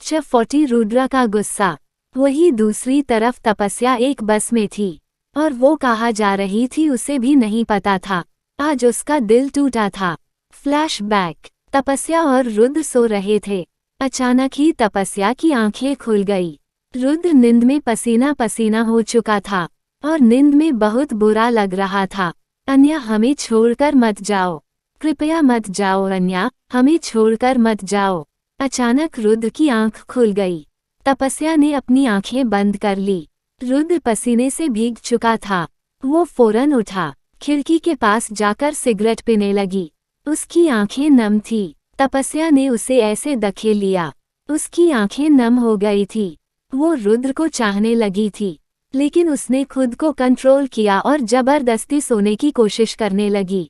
Chapter 40 Rudra का गुस्सा। वही दूसरी तरफ तपस्या एक बस में थी और वो कहाँ जा रही थी उसे भी नहीं पता था। आज उसका दिल टूटा था। फ्लैशबैक। तपस्या और रुद्र सो रहे थे। अचानक ही तपस्या की आंखें खुल गई। रुद्र नींद में पसीना पसीना हो चुका था और नींद में बहुत बुरा लग रहा था। अन्या, हमें छोड़कर मत जाओ, कृपया मत जाओ अन्या, हमें छोड़कर मत जाओ। अचानक रुद्र की आंख खुल गई। तपस्या ने अपनी आंखें बंद कर ली। रुद्र पसीने से भीग चुका था। वो फौरन उठा, खिड़की के पास जाकर सिगरेट पीने लगी। उसकी आंखें नम थी। तपस्या ने उसे ऐसे धकेल लिया, उसकी आंखें नम हो गई थी। वो रुद्र को चाहने लगी थी, लेकिन उसने खुद को कंट्रोल किया और जबरदस्ती सोने की कोशिश करने लगी।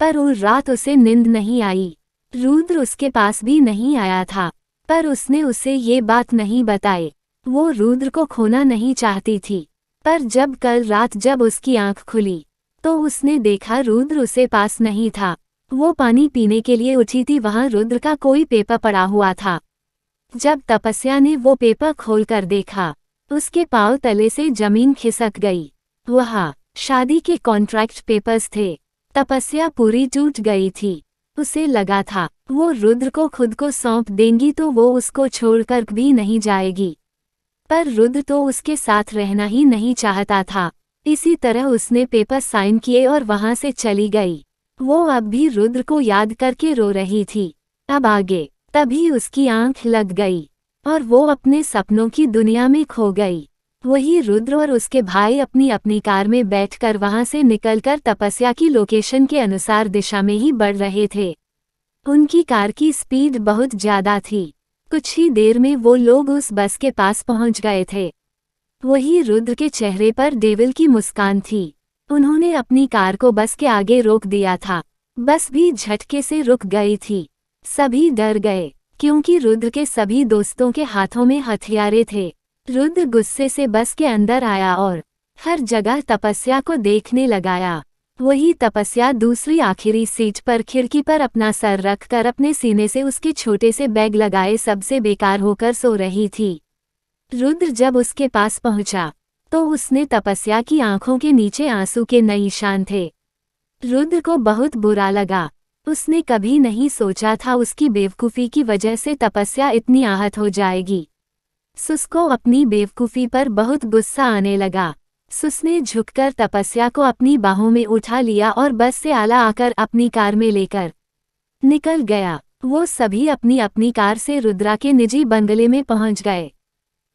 पर उस रात उसे नींद नहीं आई। रुद्र उसके पास भी नहीं आया था, पर उसने उसे ये बात नहीं बताई। वो रुद्र को खोना नहीं चाहती थी। पर जब कल रात जब उसकी आंख खुली तो उसने देखा रुद्र उसे पास नहीं था। वो पानी पीने के लिए उठी थी, वहां रुद्र का कोई पेपर पड़ा हुआ था। जब तपस्या ने वो पेपर खोलकर देखा, उसके पांव तले से जमीन खिसक गई। वह शादी के कॉन्ट्रैक्ट पेपर्स थे। तपस्या पूरी टूट गई थी। उसे लगा था वो रुद्र को खुद को सौंप देंगी तो वो उसको छोड़कर भी नहीं जाएगी, पर रुद्र तो उसके साथ रहना ही नहीं चाहता था। इसी तरह उसने पेपर साइन किए और वहां से चली गई। वो अब भी रुद्र को याद करके रो रही थी। अब आगे। तभी उसकी आंख लग गई और वो अपने सपनों की दुनिया में खो गई। वही रुद्र और उसके भाई अपनी अपनी कार में बैठकर वहां से निकलकर तपस्या की लोकेशन के अनुसार दिशा में ही बढ़ रहे थे। उनकी कार की स्पीड बहुत ज्यादा थी। कुछ ही देर में वो लोग उस बस के पास पहुंच गए थे। वही रुद्र के चेहरे पर डेविल की मुस्कान थी। उन्होंने अपनी कार को बस के आगे रोक दिया था। बस भी झटके से रुक गई थी। सभी डर गए क्योंकि रुद्र के सभी दोस्तों के हाथों में हथियारे थे। रुद्र गुस्से से बस के अंदर आया और हर जगह तपस्या को देखने लगाया। वही तपस्या दूसरी आखिरी सीट पर खिड़की पर अपना सर रखकर अपने सीने से उसके छोटे से बैग लगाए सबसे बेकार होकर सो रही थी। रुद्र जब उसके पास पहुंचा तो उसने तपस्या की आंखों के नीचे आंसू के निशान थे। रुद्र को बहुत बुरा लगा। उसने कभी नहीं सोचा था उसकी बेवकूफ़ी की वजह से तपस्या इतनी आहत हो जाएगी। उसको अपनी बेवकूफ़ी पर बहुत गुस्सा आने लगा। उसने झुककर तपस्या को अपनी बाहों में उठा लिया और बस से आला आकर अपनी कार में लेकर निकल गया। वो सभी अपनी अपनी कार से रुद्रा के निजी बंगले में पहुंच गए,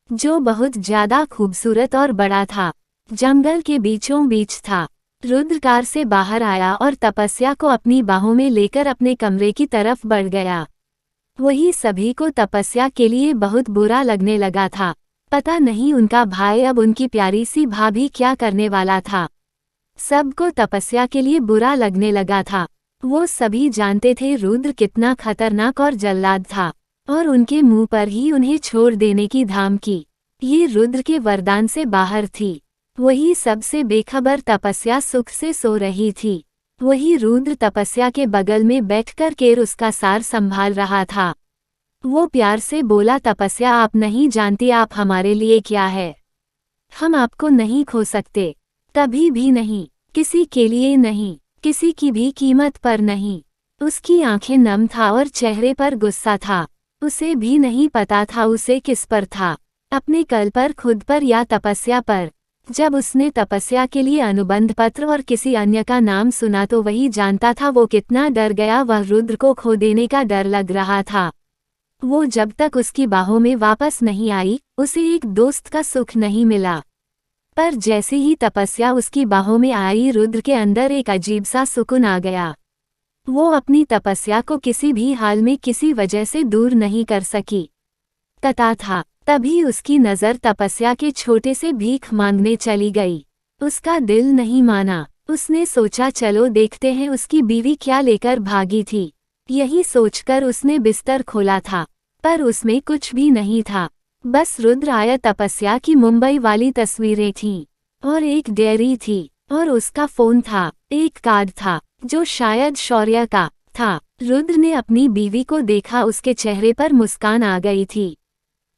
जो बहुत ज्यादा खूबसूरत और बड़ा था। जंगल के बीचों बीच था। रुद्र कार से बाहर आया और तपस्या को अपनी बाहों में लेकर अपने कमरे की तरफ बढ़ गया। वही सभी को तपस्या के लिए बहुत बुरा लगने लगा था। पता नहीं उनका भाई अब उनकी प्यारी सी भाभी क्या करने वाला था। सबको तपस्या के लिए बुरा लगने लगा था। वो सभी जानते थे रुद्र कितना खतरनाक और जल्लाद था और उनके मुंह पर ही उन्हें छोड़ देने की धमकी ये रुद्र के वरदान से बाहर थी। वही सबसे बेखबर तपस्या सुख से सो रही थी। वही रुद्र तपस्या के बगल में बैठकर केर उसका सार संभाल रहा था। वो प्यार से बोला, तपस्या आप नहीं जानती आप हमारे लिए क्या है। हम आपको नहीं खो सकते, कभी भी नहीं, किसी के लिए नहीं, किसी की भी कीमत पर नहीं। उसकी आंखें नम था और चेहरे पर गुस्सा था। उसे भी नहीं पता था उसे किस पर था, अपने कल पर, खुद पर या तपस्या पर। जब उसने तपस्या के लिए अनुबंध पत्र और किसी अन्य का नाम सुना तो वही जानता था वो कितना डर गया। वह रुद्र को खो देने का डर लग रहा था। वो जब तक उसकी बाहों में वापस नहीं आई उसे एक दोस्त का सुख नहीं मिला। पर जैसे ही तपस्या उसकी बाहों में आई रुद्र के अंदर एक अजीब सा सुकून आ गया। वो अपनी तपस्या को किसी भी हाल में किसी वजह से दूर नहीं कर सकी कता था। तभी उसकी नज़र तपस्या के छोटे से भीख मांगने चली गई। उसका दिल नहीं माना। उसने सोचा चलो देखते हैं उसकी बीवी क्या लेकर भागी थी। यही सोचकर उसने बिस्तर खोला था, पर उसमें कुछ भी नहीं था। बस रुद्र आया तपस्या की मुंबई वाली तस्वीरें थीं और एक डायरी थी और उसका फोन था। एक कार्ड था जो शायद शौर्य का था। रुद्र ने अपनी बीवी को देखा, उसके चेहरे पर मुस्कान आ गई थी।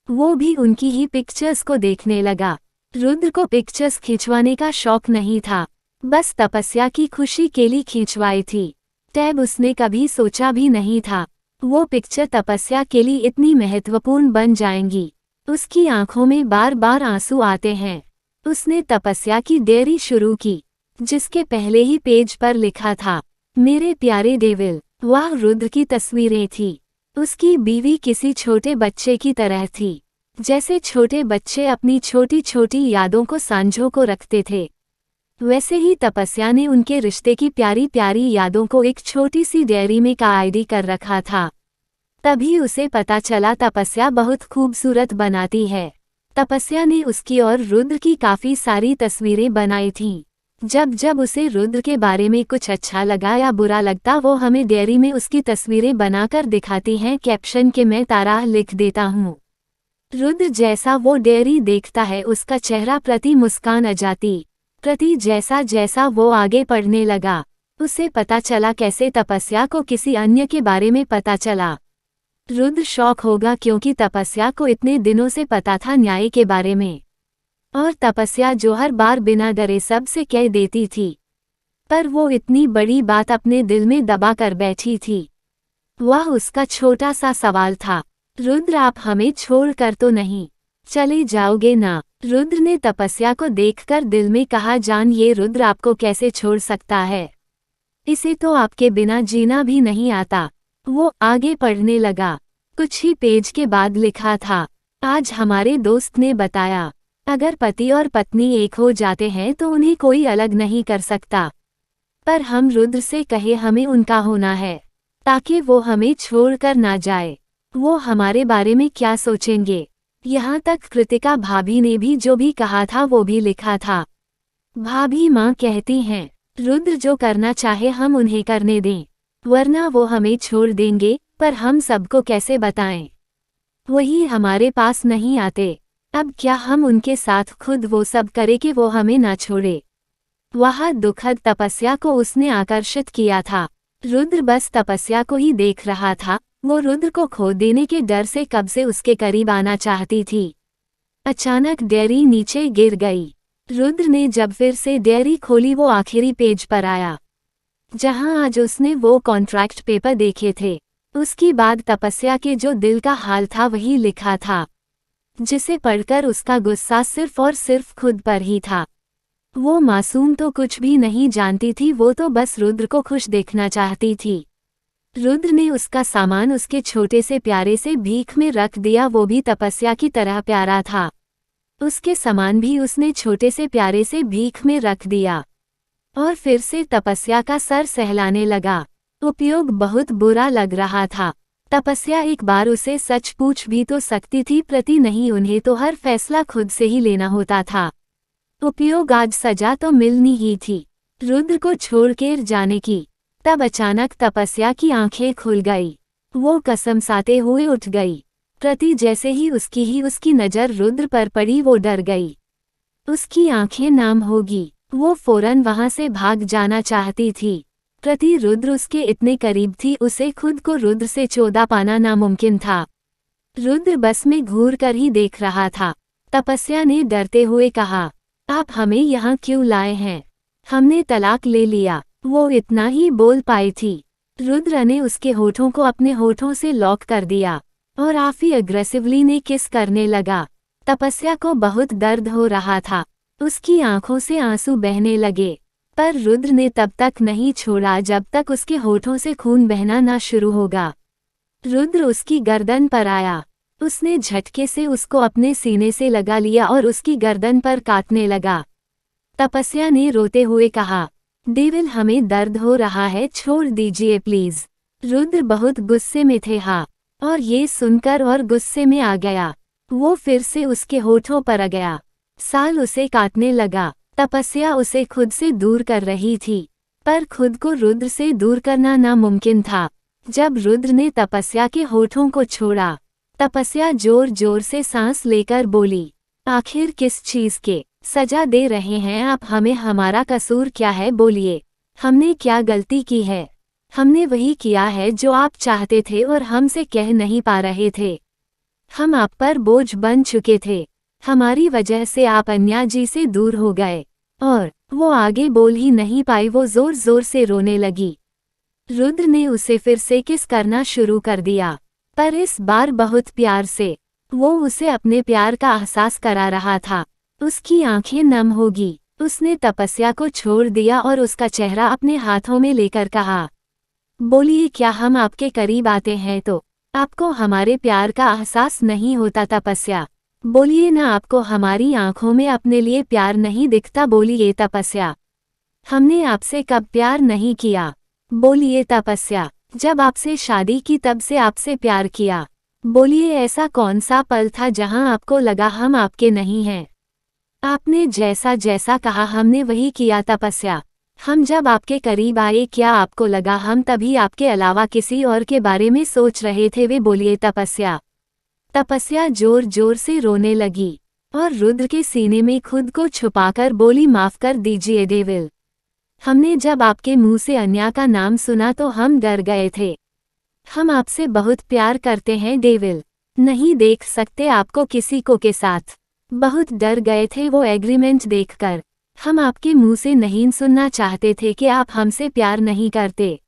वो भी उनकी ही पिक्चर्स को देखने लगा। रुद्र को पिक्चर्स खिंचवाने का शौक नहीं था, बस तपस्या की खुशी के लिए खिंचवाई थी। टैब उसने कभी सोचा भी नहीं था वो पिक्चर तपस्या के लिए इतनी महत्वपूर्ण बन जाएंगी। उसकी आंखों में बार बार आंसू आते हैं। उसने तपस्या की डायरी शुरू की, जिसके पहले ही पेज पर लिखा था, मेरे प्यारे डेविल। वह रुद्र की तस्वीरें थी। उसकी बीवी किसी छोटे बच्चे की तरह थी, जैसे छोटे बच्चे अपनी छोटी छोटी यादों को सांझों को रखते थे, वैसे ही तपस्या ने उनके रिश्ते की प्यारी प्यारी यादों को एक छोटी सी डायरी में कायदी कर रखा था। तभी उसे पता चला तपस्या बहुत खूबसूरत बनाती है। तपस्या ने उसकी और रुद्र की काफ़ी सारी तस्वीरें बनाई थीं। जब जब उसे रुद्र के बारे में कुछ अच्छा लगा या बुरा लगता, वो हमें डायरी में उसकी तस्वीरें बनाकर दिखाती हैं। कैप्शन के मैं ताराह लिख देता हूँ। रुद्र जैसा वो डायरी देखता है, उसका चेहरा प्रति मुस्कान आ जाती। प्रति जैसा जैसा वो आगे पढ़ने लगा, उसे पता चला कैसे तपस्या को किसी अन्य के बारे में पता चला। रुद्र शौक होगा, क्योंकि तपस्या को इतने दिनों से पता था न्याय के बारे में, और तपस्या जो हर बार बिना डरे सब से कह देती थी, पर वो इतनी बड़ी बात अपने दिल में दबा कर बैठी थी। वह उसका छोटा सा सवाल था, रुद्र आप हमें छोड़कर तो नहीं चले जाओगे ना? रुद्र ने तपस्या को देखकर दिल में कहा, जान ये रुद्र आपको कैसे छोड़ सकता है, इसे तो आपके बिना जीना भी नहीं आता। वो आगे पढ़ने लगा। कुछ ही पेज के बाद लिखा था, आज हमारे दोस्त ने बताया, अगर पति और पत्नी एक हो जाते हैं तो उन्हें कोई अलग नहीं कर सकता, पर हम रुद्र से कहे हमें उनका होना है, ताकि वो हमें छोड़कर ना जाए। वो हमारे बारे में क्या सोचेंगे? यहाँ तक कृतिका भाभी ने भी जो भी कहा था वो भी लिखा था। भाभी माँ कहती हैं, रुद्र जो करना चाहे हम उन्हें करने दें, वरना वो हमें छोड़ देंगे, पर हम सबको कैसे बताएं? वही हमारे पास नहीं आते। अब क्या हम उनके साथ खुद वो सब करें कि वो हमें ना छोड़े? वह दुखद तपस्या को उसने आकर्षित किया था। रुद्र बस तपस्या को ही देख रहा था। वो रुद्र को खो देने के डर से कब से उसके करीब आना चाहती थी। अचानक डायरी नीचे गिर गई। रुद्र ने जब फिर से डायरी खोली, वो आखिरी पेज पर आया, जहां आज उसने वो कॉन्ट्रैक्ट पेपर देखे थे। उसकी बाद तपस्या के जो दिल का हाल था वही लिखा था, जिसे पढ़कर उसका गुस्सा सिर्फ और सिर्फ खुद पर ही था। वो मासूम तो कुछ भी नहीं जानती थी, वो तो बस रुद्र को खुश देखना चाहती थी। रुद्र ने उसका सामान उसके छोटे से प्यारे से भीख में रख दिया, वो भी तपस्या की तरह प्यारा था। उसके सामान भी उसने छोटे से प्यारे से भीख में रख दिया, और फिर से तपस्या का सर सहलाने लगा। उपयोग बहुत बुरा लग रहा था। तपस्या एक बार उसे सच पूछ भी तो सकती थी, प्रति नहीं, उन्हें तो हर फैसला खुद से ही लेना होता था। उपयोग आज सजा तो मिलनी ही थी, रुद्र को छोड़कर जाने की। तब अचानक तपस्या की आंखें खुल गई। वो कसमसाते हुए उठ गई। प्रति जैसे ही उसकी नज़र रुद्र पर पड़ी, वो डर गई। उसकी आंखें नाम होगी। वो फौरन वहां से भाग जाना चाहती थी। प्रति रुद्र उसके इतने करीब थी, उसे खुद को रुद्र से चौदा पाना नामुमकिन था। रुद्र बस में घूर कर ही देख रहा था। तपस्या ने डरते हुए कहा, आप हमें यहाँ क्यों लाए हैं? हमने तलाक ले लिया। वो इतना ही बोल पाई थी। रुद्र ने उसके होठों को अपने होठों से लॉक कर दिया और काफी अग्रेसिवली ने किस करने लगा। तपस्या को बहुत दर्द हो रहा था। उसकी आंखों से आंसू बहने लगे, पर रुद्र ने तब तक नहीं छोड़ा जब तक उसके होठों से खून बहना ना शुरू होगा। रुद्र उसकी गर्दन पर आया। उसने झटके से उसको अपने सीने से लगा लिया और उसकी गर्दन पर काटने लगा। तपस्या ने रोते हुए कहा, डेविल हमें दर्द हो रहा है, छोड़ दीजिए प्लीज। रुद्र बहुत गुस्से में थे, हाँ, और ये सुनकर और गुस्से में आ गया। वो फिर से उसके होठों पर आ गया। साल उसे काटने लगा। तपस्या उसे खुद से दूर कर रही थी, पर खुद को रुद्र से दूर करना नामुमकिन था। जब रुद्र ने तपस्या के होठों को छोड़ा, तपस्या जोर जोर से सांस लेकर बोली, आखिर किस चीज के सजा दे रहे हैं आप हमें? हमारा कसूर क्या है? बोलिए, हमने क्या गलती की है? हमने वही किया है जो आप चाहते थे और हमसे कह नहीं पा रहे थे। हम आप पर बोझ बन चुके थे। हमारी वजह से आप अन्या जी से दूर हो गए। और वो आगे बोल ही नहीं पाई, वो जोर जोर से रोने लगी। रुद्र ने उसे फिर से किस करना शुरू कर दिया, पर इस बार बहुत प्यार से। वो उसे अपने प्यार का एहसास करा रहा था। उसकी आंखें नम होगी। उसने तपस्या को छोड़ दिया और उसका चेहरा अपने हाथों में लेकर कहा, बोलिए, क्या हम आपके करीब आते हैं तो आपको हमारे प्यार का एहसास नहीं होता? तपस्या, बोलिए ना, आपको हमारी आंखों में अपने लिए प्यार नहीं दिखता? बोलिए तपस्या, हमने आपसे कब प्यार नहीं किया? बोलिए तपस्या, जब आपसे शादी की तब से आपसे प्यार किया। बोलिए, ऐसा कौन सा पल था जहां आपको लगा हम आपके नहीं हैं? आपने जैसा जैसा कहा हमने वही किया तपस्या। हम जब आपके करीब आए, क्या आपको लगा हम तभी आपके अलावा किसी और के बारे में सोच रहे थे? वे बोलिए तपस्या। तपस्या जोर जोर से रोने लगी और रुद्र के सीने में खुद को छुपाकर बोली, माफ कर दीजिए डेविल। हमने जब आपके मुंह से अन्या का नाम सुना तो हम डर गए थे। हम आपसे बहुत प्यार करते हैं डेविल, नहीं देख सकते आपको किसी को के साथ। बहुत डर गए थे वो एग्रीमेंट देखकर। हम आपके मुंह से नहीं सुनना चाहते थे कि आप हमसे प्यार नहीं करते।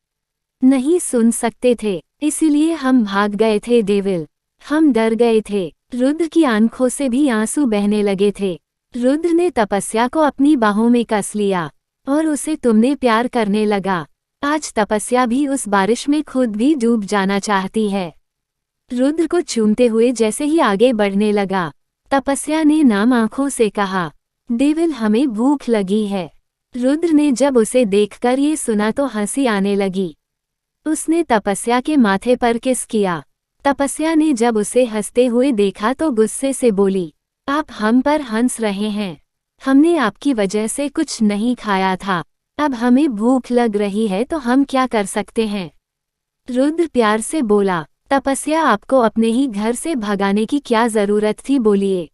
नहीं सुन सकते थे, इसीलिए हम भाग गए थे डेविल। हम डर गए थे। रुद्र की आंखों से भी आंसू बहने लगे थे। रुद्र ने तपस्या को अपनी बाहों में कस लिया और उसे तुमने प्यार करने लगा। आज तपस्या भी उस बारिश में खुद भी डूब जाना चाहती है। रुद्र को चूमते हुए जैसे ही आगे बढ़ने लगा, तपस्या ने नाम आंखों से कहा, डेविल, हमें भूख लगी है। रुद्र ने जब उसे देखकर ये सुना तो हंसी आने लगी। उसने तपस्या के माथे पर किस किया। तपस्या ने जब उसे हंसते हुए देखा तो गुस्से से बोली, आप हम पर हंस रहे हैं? हमने आपकी वजह से कुछ नहीं खाया था, अब हमें भूख लग रही है तो हम क्या कर सकते हैं? रुद्र प्यार से बोला, तपस्या, आपको अपने ही घर से भगाने की क्या जरूरत थी? बोलिए,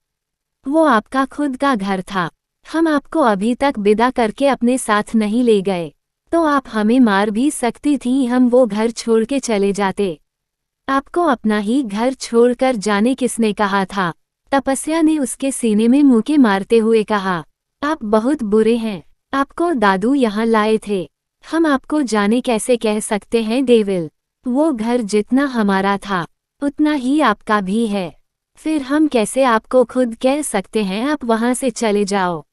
वो आपका खुद का घर था। हम आपको अभी तक विदा करके अपने साथ नहीं ले गए तो आप हमें मार भी सकती थी, हम वो घर छोड़ के चले जाते। आपको अपना ही घर छोड़कर जाने किसने कहा था? तपस्या ने उसके सीने में मुक्के मारते हुए कहा, आप बहुत बुरे हैं। आपको दादू यहाँ लाए थे। हम आपको जाने कैसे कह सकते हैं डेविल? वो घर जितना हमारा था उतना ही आपका भी है। फिर हम कैसे आपको खुद कह सकते हैं आप वहां से चले जाओ?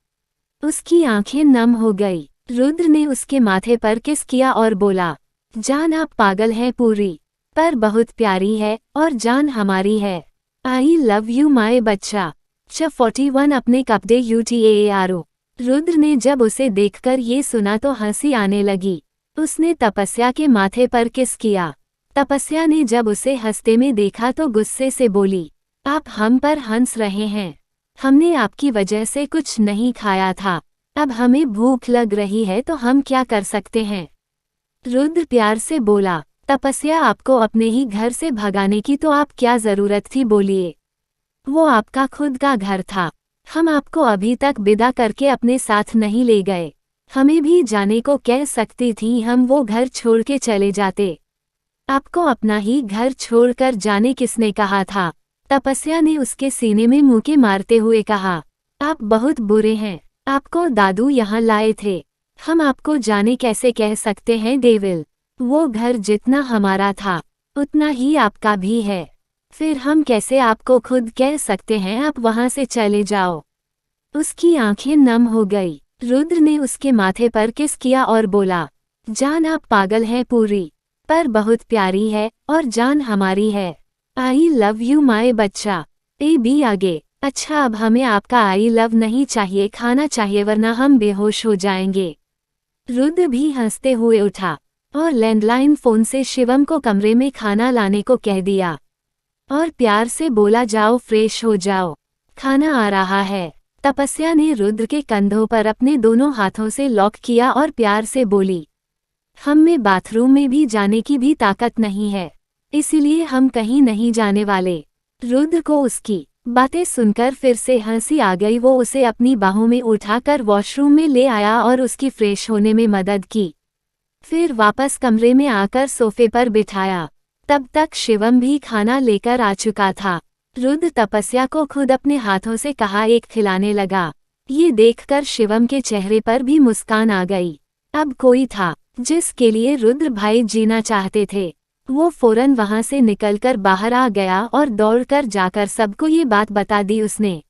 उसकी आंखें नम हो गई। रुद्र ने उसके माथे पर किस किया और बोला, जान, आप पागल हैं पूरी, पर बहुत प्यारी है और जान हमारी है। आई लव यू माय बच्चा। 41 अपने कपड़े UTAARO। रुद्र ने जब उसे देखकर ये सुना तो हंसी आने लगी। उसने तपस्या के माथे पर किस किया। तपस्या ने जब उसे हंसते में देखा तो गुस्से से बोली, आप हम पर हंस रहे हैं? हमने आपकी वजह से कुछ नहीं खाया था, अब हमें भूख लग रही है तो हम क्या कर सकते हैं? रुद्र प्यार से बोला, तपस्या, आपको अपने ही घर से भगाने की तो आप क्या जरूरत थी? बोलिए, वो आपका खुद का घर था। हम आपको अभी तक विदा करके अपने साथ नहीं ले गए। हमें भी जाने को कह सकती थी, हम वो घर छोड़ के चले जाते। आपको अपना ही घर छोड़कर जाने किसने कहा था? तपस्या ने उसके सीने में मुक्के मारते हुए कहा, आप बहुत बुरे हैं। आपको दादू यहाँ लाए थे। हम आपको जाने कैसे कह सकते हैं डेविल? वो घर जितना हमारा था उतना ही आपका भी है। फिर हम कैसे आपको खुद कह सकते हैं आप वहां से चले जाओ? उसकी आंखें नम हो गई। रुद्र ने उसके माथे पर किस किया और बोला, जान, आप पागल हैं पूरी, पर बहुत प्यारी है और जान हमारी है। आई लव यू माय बच्चा। ए भी आगे। अच्छा, अब हमें आपका आई लव नहीं चाहिए, खाना चाहिए, वरना हम बेहोश हो जाएंगे। रुद्र भी हंसते हुए उठा और लैंडलाइन फोन से शिवम को कमरे में खाना लाने को कह दिया और प्यार से बोला, जाओ फ्रेश हो जाओ, खाना आ रहा है। तपस्या ने रुद्र के कंधों पर अपने दोनों हाथों से लॉक किया और प्यार से बोली, हम में बाथरूम में भी जाने की भी ताकत नहीं है, इसीलिए हम कहीं नहीं जाने वाले। रुद्र को उसकी बातें सुनकर फिर से हंसी आ गई। वो उसे अपनी बाहों में उठाकर वॉशरूम में ले आया और उसकी फ्रेश होने में मदद की। फिर वापस कमरे में आकर सोफे पर बिठाया। तब तक शिवम भी खाना लेकर आ चुका था। रुद्र तपस्या को खुद अपने हाथों से कहा एक खिलाने लगा। ये देखकर शिवम के चेहरे पर भी मुस्कान आ गई। अब कोई था जिसके लिए रुद्र भाई जीना चाहते थे। वो फौरन वहां से निकलकर बाहर आ गया और दौड़कर जाकर सबको ये बात बता दी उसने।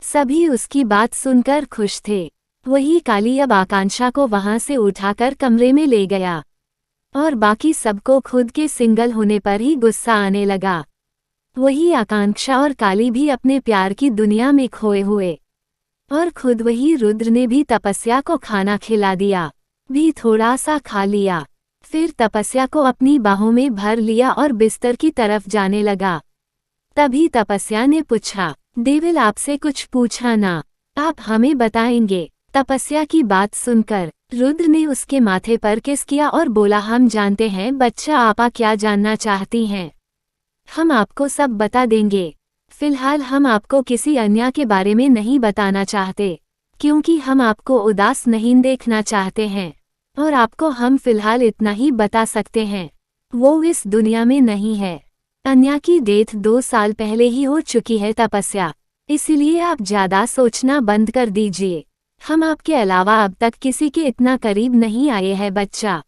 सभी उसकी बात सुनकर खुश थे। वही काली अब आकांक्षा को वहां से उठाकर कमरे में ले गया और बाकी सबको खुद के सिंगल होने पर ही गुस्सा आने लगा। वही आकांक्षा और काली भी अपने प्यार की दुनिया में खोए हुए, और खुद वही रुद्र ने भी तपस्या को खाना खिला दिया, भी थोड़ा सा खा लिया, फिर तपस्या को अपनी बाहों में भर लिया और बिस्तर की तरफ जाने लगा। तभी तपस्या ने पूछा, देविल आपसे कुछ पूछा ना, आप हमें बताएंगे? तपस्या की बात सुनकर रुद्र ने उसके माथे पर किस किया और बोला, हम जानते हैं बच्चा, आपा क्या जानना चाहती हैं? हम आपको सब बता देंगे। फिलहाल हम आपको किसी अन्य के बारे में नहीं बताना चाहते, क्योंकि हम आपको उदास नहीं देखना चाहते हैं, और आपको हम फिलहाल इतना ही बता सकते हैं, वो इस दुनिया में नहीं है। अन्या की डेथ 2 साल पहले ही हो चुकी है तपस्या, इसीलिए आप ज्यादा सोचना बंद कर दीजिए। हम आपके अलावा अब तक किसी के इतना करीब नहीं आए हैं बच्चा।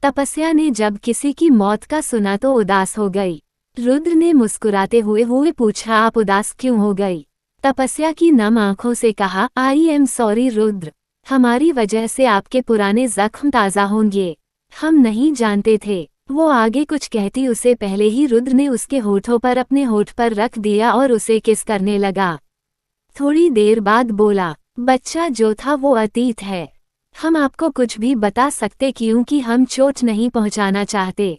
तपस्या ने जब किसी की मौत का सुना तो उदास हो गई। रुद्र ने मुस्कुराते हुए पूछा, आप उदास क्यों हो गई? तपस्या की नम आंखों से कहा, आई एम सॉरी रुद्र, हमारी वजह से आपके पुराने जख्म ताज़ा होंगे। हम नहीं जानते थे। वो आगे कुछ कहती उससे पहले ही रुद्र ने उसके होठों पर अपने होठ पर रख दिया और उसे किस करने लगा। थोड़ी देर बाद बोला, बच्चा जो था वो अतीत है, हम आपको कुछ भी बता सकते क्योंकि हम चोट नहीं पहुंचाना चाहते।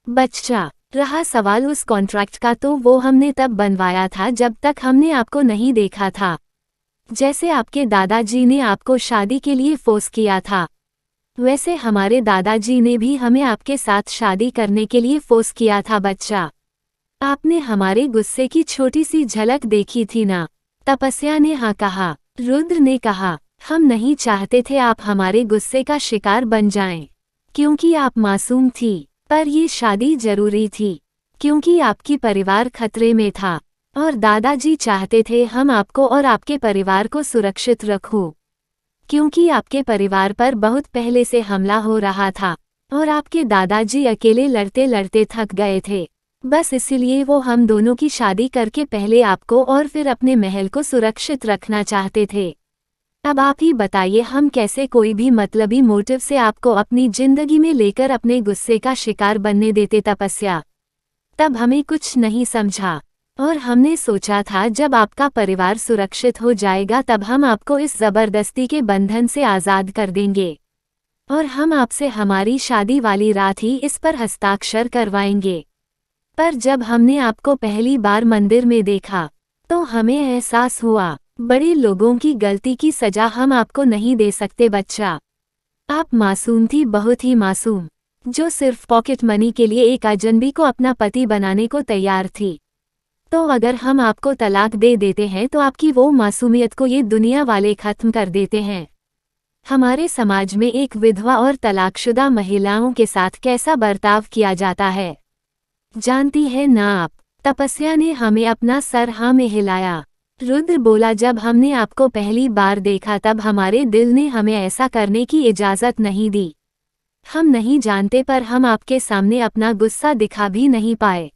बच्चा, रहा सवाल उस कॉन्ट्रैक्ट का, तो वो हमने तब बनवाया था जब तक हमने आपको नहीं देखा था। जैसे आपके दादाजी ने आपको शादी के लिए फोर्स किया था, वैसे हमारे दादाजी ने भी हमें आपके साथ शादी करने के लिए फोर्स किया था बच्चा। आपने हमारे गुस्से की छोटी सी झलक देखी थी ना? तपस्या ने हाँ कहा। रुद्र ने कहा, हम नहीं चाहते थे आप हमारे गुस्से का शिकार बन जाएं, क्योंकि आप मासूम थी, पर ये शादी जरूरी थी, क्योंकि आपकी परिवार खतरे में था, और दादाजी चाहते थे हम आपको और आपके परिवार को सुरक्षित रखूं, क्योंकि आपके परिवार पर बहुत पहले से हमला हो रहा था, और आपके दादाजी अकेले लड़ते लड़ते थक गए थे। बस इसीलिए वो हम दोनों की शादी करके पहले आपको और फिर अपने महल को सुरक्षित रखना चाहते थे। अब आप ही बताइए, हम कैसे कोई भी मतलबी मोटिव से आपको अपनी जिंदगी में लेकर अपने गुस्से का शिकार बनने देते तपस्या? तब हमें कुछ नहीं समझा, और हमने सोचा था जब आपका परिवार सुरक्षित हो जाएगा तब हम आपको इस जबरदस्ती के बंधन से आज़ाद कर देंगे, और हम आपसे हमारी शादी वाली रात ही इस पर हस्ताक्षर करवाएंगे। पर जब हमने आपको पहली बार मंदिर में देखा तो हमें एहसास हुआ, बड़े लोगों की गलती की सजा हम आपको नहीं दे सकते बच्चा। आप मासूम थी, बहुत ही मासूम, जो सिर्फ पॉकेट मनी के लिए एक अजनबी को अपना पति बनाने को तैयार थी। तो अगर हम आपको तलाक दे देते हैं तो आपकी वो मासूमियत को ये दुनिया वाले खत्म कर देते हैं। हमारे समाज में एक विधवा और तलाकशुदा महिलाओं के साथ कैसा बर्ताव किया जाता है, जानती है ना आप? तपस्या ने हमें अपना सर हाँ में हिलाया। रुद्र बोला, जब हमने आपको पहली बार देखा तब हमारे दिल ने हमें ऐसा करने की इजाज़त नहीं दी। हम नहीं जानते, पर हम आपके सामने अपना गुस्सा दिखा भी नहीं पाए।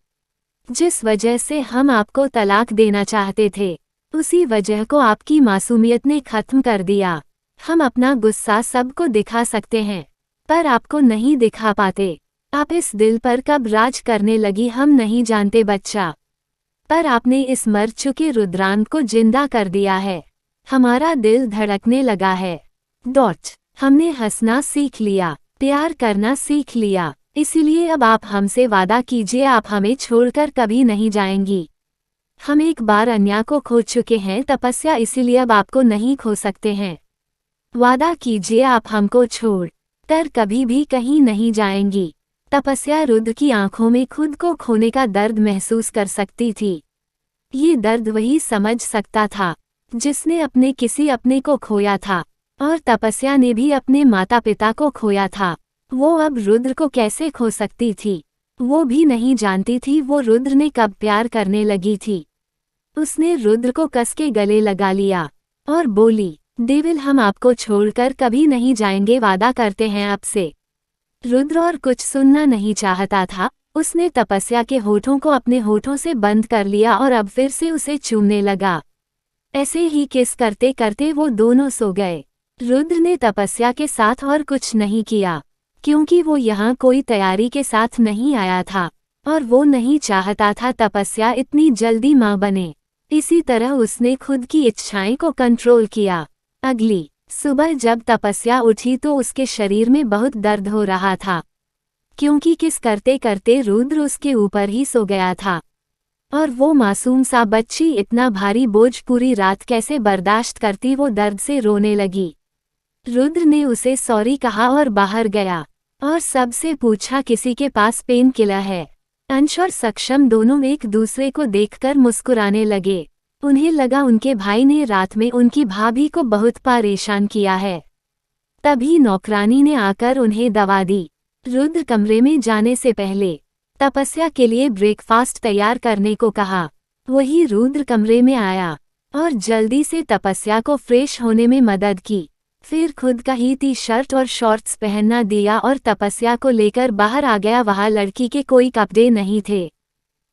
जिस वजह से हम आपको तलाक देना चाहते थे, उसी वजह को आपकी मासूमियत ने खत्म कर दिया। हम अपना गुस्सा सबको दिखा सकते हैं, पर आपको नहीं दिखा पाते। आप इस दिल पर कब राज करने लगी हम नहीं जानते बच्चा, पर आपने इस मर चुके रुद्रान को जिंदा कर दिया है। हमारा दिल धड़कने लगा है। हमने हंसना सीख लिया, प्यार करना सीख लिया, इसीलिए अब आप हमसे वादा कीजिए आप हमें छोड़कर कभी नहीं जाएंगी। हम एक बार अन्या को खो चुके हैं तपस्या, इसीलिए अब आपको नहीं खो सकते हैं। वादा कीजिए आप हमको छोड़ कर कभी भी कहीं नहीं जाएंगी। तपस्या रुद्र की आंखों में खुद को खोने का दर्द महसूस कर सकती थी। ये दर्द वही समझ सकता था जिसने अपने किसी अपने को खोया था, और तपस्या ने भी अपने माता पिता को खोया था। वो अब रुद्र को कैसे खो सकती थी? वो भी नहीं जानती थी वो रुद्र ने कब प्यार करने लगी थी। उसने रुद्र को कस के गले लगा लिया और बोली, डेविल हम आपको छोड़कर कभी नहीं जाएंगे, वादा करते हैं आपसे। रुद्र और कुछ सुनना नहीं चाहता था। उसने तपस्या के होठों को अपने होठों से बंद कर लिया और अब फिर से उसे चूमने लगा। ऐसे ही किस करते करते वो दोनों सो गए। रुद्र ने तपस्या के साथ और कुछ नहीं किया, क्योंकि वो यहाँ कोई तैयारी के साथ नहीं आया था और वो नहीं चाहता था तपस्या इतनी जल्दी माँ बने। इसी तरह उसने खुद की इच्छाएं को कंट्रोल किया। अगली सुबह जब तपस्या उठी तो उसके शरीर में बहुत दर्द हो रहा था, क्योंकि किस करते करते रुद्र उसके ऊपर ही सो गया था और वो मासूम सा बच्ची इतना भारी बोझ पूरी रात कैसे बर्दाश्त करती। वो दर्द से रोने लगी। रुद्र ने उसे सॉरी कहा और बाहर गया और सबसे पूछा किसी के पास पेन किलर है। अंश और सक्षम दोनों एक दूसरे को देखकर मुस्कुराने लगे। उन्हें लगा उनके भाई ने रात में उनकी भाभी को बहुत परेशान किया है। तभी नौकरानी ने आकर उन्हें दवा दी। रुद्र कमरे में जाने से पहले तपस्या के लिए ब्रेकफास्ट तैयार करने को कहा। वही रुद्र कमरे में आया और जल्दी से तपस्या को फ्रेश होने में मदद की। फिर खुद का ही टी शर्ट और शॉर्ट्स पहनना दिया और तपस्या को लेकर बाहर आ गया। वहाँ लड़की के कोई कपड़े नहीं थे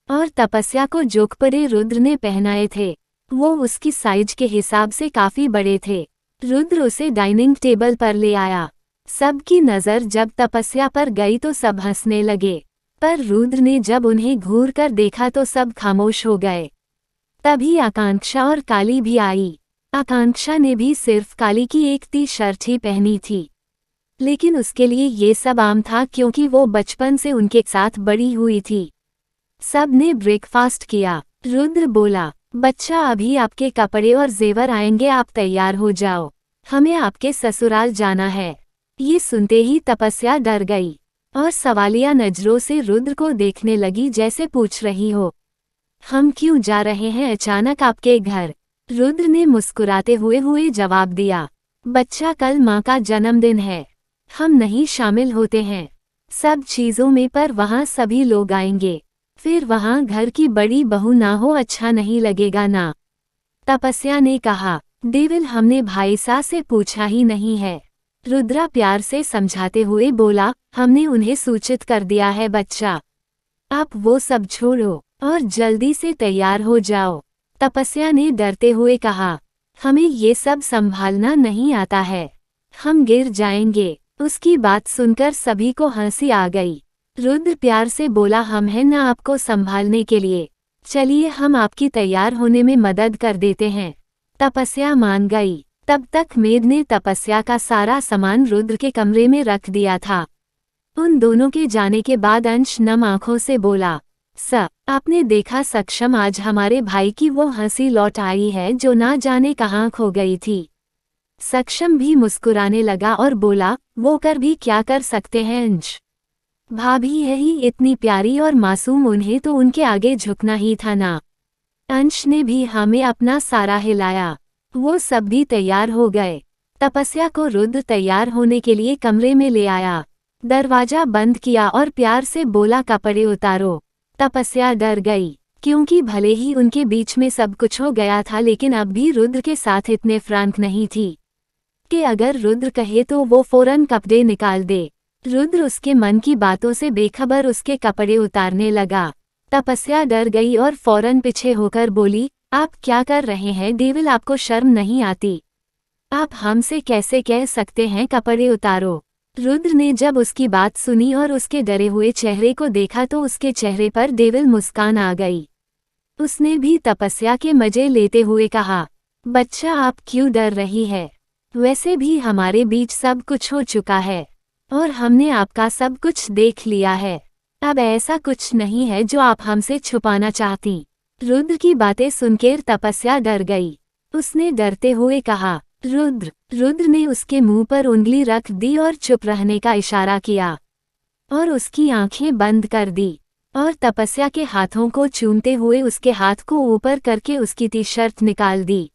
और तपस्या को जो कपड़े रुद्र ने पहनाए थे वो उसकी साइज के हिसाब से काफी बड़े थे। रुद्र उसे डाइनिंग टेबल पर ले आया। सबकी नज़र जब तपस्या पर गई तो सब हंसने लगे, पर रुद्र ने जब उन्हें घूर कर देखा तो सब खामोश हो गए। तभी आकांक्षा और काली भी आई। आकांक्षा ने भी सिर्फ काली की एक टी शर्ट ही पहनी थी, लेकिन उसके लिए ये सब आम था क्योंकि वो बचपन से उनके साथ बड़ी हुई थी। सब ने ब्रेकफास्ट किया। रुद्र बोला, बच्चा अभी आपके कपड़े और जेवर आएंगे, आप तैयार हो जाओ, हमें आपके ससुराल जाना है। ये सुनते ही तपस्या डर गई और सवालिया नजरों से रुद्र को देखने लगी जैसे पूछ रही हो, हम क्यों जा रहे हैं अचानक आपके घर? रुद्र ने मुस्कुराते हुए जवाब दिया, बच्चा कल माँ का जन्मदिन है, हम नहीं शामिल होते हैं सब चीज़ों में, पर वहाँ सभी लोग आएंगे, फिर वहाँ घर की बड़ी बहू ना हो, अच्छा नहीं लगेगा ना। तपस्या ने कहा, डेविल हमने भाईसा से पूछा ही नहीं है। रुद्रा प्यार से समझाते हुए बोला, हमने उन्हें सूचित कर दिया है बच्चा, आप वो सब छोड़ो और जल्दी से तैयार हो जाओ। तपस्या ने डरते हुए कहा, हमें ये सब संभालना नहीं आता है, हम गिर जाएंगे। उसकी बात सुनकर सभी को हंसी आ गई। रुद्र प्यार से बोला, हम हैं ना आपको संभालने के लिए, चलिए हम आपकी तैयार होने में मदद कर देते हैं। तपस्या मान गई। तब तक मेड ने तपस्या का सारा सामान रुद्र के कमरे में रख दिया था। उन दोनों के जाने के बाद अंश नम आंखों से बोला, सर आपने देखा सक्षम, आज हमारे भाई की वो हंसी लौट आई है जो ना जाने कहाँ खो गई थी। सक्षम भी मुस्कुराने लगा और बोला, वो कर भी क्या कर सकते हैं अंश, भाभी है ही इतनी प्यारी और मासूम, उन्हें तो उनके आगे झुकना ही था ना। अंश ने भी हमें अपना सारा हिलाया। वो सब भी तैयार हो गए। तपस्या को रुद्र तैयार होने के लिए कमरे में ले आया, दरवाजा बंद किया और प्यार से बोला, कपड़े उतारो। तपस्या डर गई, क्योंकि भले ही उनके बीच में सब कुछ हो गया था, लेकिन अब भी रुद्र के साथ इतने फ्रैंक नहीं थी कि अगर रुद्र कहे तो वो फौरन कपड़े निकाल दे। रुद्र उसके मन की बातों से बेखबर उसके कपड़े उतारने लगा। तपस्या डर गई और फौरन पीछे होकर बोली, आप क्या कर रहे हैं डेविल, आपको शर्म नहीं आती? आप हमसे कैसे कह सकते हैं कपड़े उतारो? रुद्र ने जब उसकी बात सुनी और उसके डरे हुए चेहरे को देखा तो उसके चेहरे पर डेविल मुस्कान आ गई। उसने भी तपस्या के मजे लेते हुए कहा, बच्चा आप क्यों डर रही है? वैसे भी हमारे बीच सब कुछ हो चुका है और हमने आपका सब कुछ देख लिया है। अब ऐसा कुछ नहीं है जो आप हमसे छुपाना चाहती। रुद्र की बातें सुनकर तपस्या डर गई। उसने डरते हुए कहा, रुद्र। रुद्र ने उसके मुंह पर उंगली रख दी और चुप रहने का इशारा किया और उसकी आंखें बंद कर दी और तपस्या के हाथों को चूमते हुए उसके हाथ को ऊपर करके उसकी टी शर्ट निकाल दी।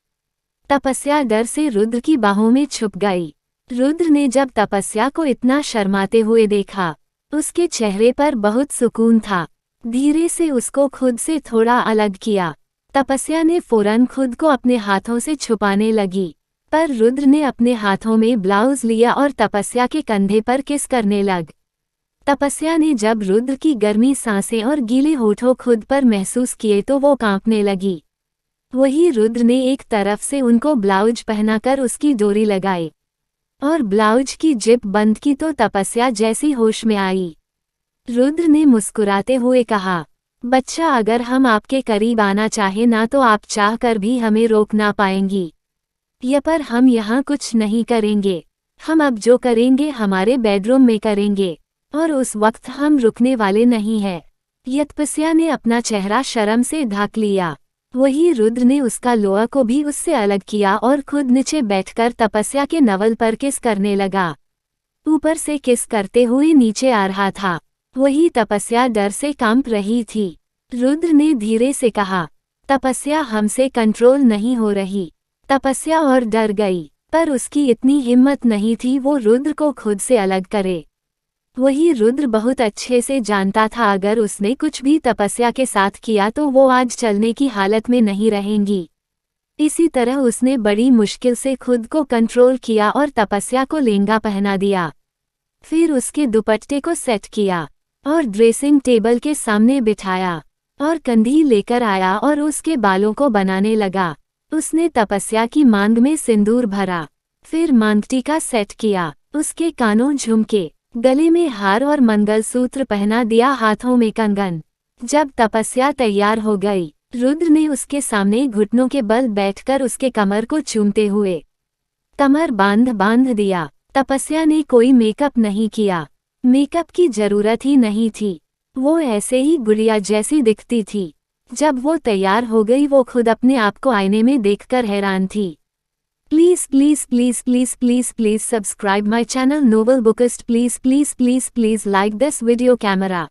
तपस्या डर से रुद्र की बाहों में छुप गई। रुद्र ने जब तपस्या को इतना शर्माते हुए देखा उसके चेहरे पर बहुत सुकून था। धीरे से उसको खुद से थोड़ा अलग किया। तपस्या ने फौरन खुद को अपने हाथों से छुपाने लगी, पर रुद्र ने अपने हाथों में ब्लाउज लिया और तपस्या के कंधे पर किस करने लग। तपस्या ने जब रुद्र की गर्मी सांसें और गीले होठों खुद पर महसूस किए तो वो कांपने लगी। वही रुद्र ने एक तरफ से उनको ब्लाउज पहनाकर उसकी डोरी लगाई और ब्लाउज की जिप बंद की तो तपस्या जैसी होश में आई। रुद्र ने मुस्कुराते हुए कहा, बच्चा, अगर हम आपके करीब आना चाहे ना तो आप चाह कर भी हमें रोक ना पाएंगी। पर हम यहाँ कुछ नहीं करेंगे। हम अब जो करेंगे हमारे बेडरूम में करेंगे और उस वक्त हम रुकने वाले नहीं हैं। तपस्या ने अपना चेहरा शर्म से ढक लिया। वही रुद्र ने उसका लोआ को भी उससे अलग किया और खुद नीचे बैठकर तपस्या के नवल पर किस करने लगा। ऊपर से किस करते हुए नीचे आ रहा था। वही तपस्या डर से कांप रही थी। रुद्र ने धीरे से कहा, तपस्या, हमसे कंट्रोल नहीं हो रही। तपस्या और डर गई, पर उसकी इतनी हिम्मत नहीं थी वो रुद्र को खुद से अलग करे। वही रुद्र बहुत अच्छे से जानता था अगर उसने कुछ भी तपस्या के साथ किया तो वो आज चलने की हालत में नहीं रहेंगी। इसी तरह उसने बड़ी मुश्किल से खुद को कंट्रोल किया और तपस्या को लहंगा पहना दिया। फिर उसके दुपट्टे को सेट किया और ड्रेसिंग टेबल के सामने बिठाया और कंघी लेकर आया और उसके बालों को बनाने लगा। उसने तपस्या की मांग में सिंदूर भरा, फिर मांगटीका सेट किया, उसके कानों झुमके, गले में हार और मंगलसूत्र पहना दिया, हाथों में कंगन। जब तपस्या तैयार हो गई, रुद्र ने उसके सामने घुटनों के बल बैठकर उसके कमर को चूमते हुए कमर बांध दिया। तपस्या ने कोई मेकअप नहीं किया। मेकअप की जरूरत ही नहीं थी। वो ऐसे ही गुड़िया जैसी दिखती थी। जब वो तैयार हो गई वो खुद अपने आप को आईने में देखकर हैरान थी। Please please please please please please subscribe my channel novel bookist. Please please please please like this video camera.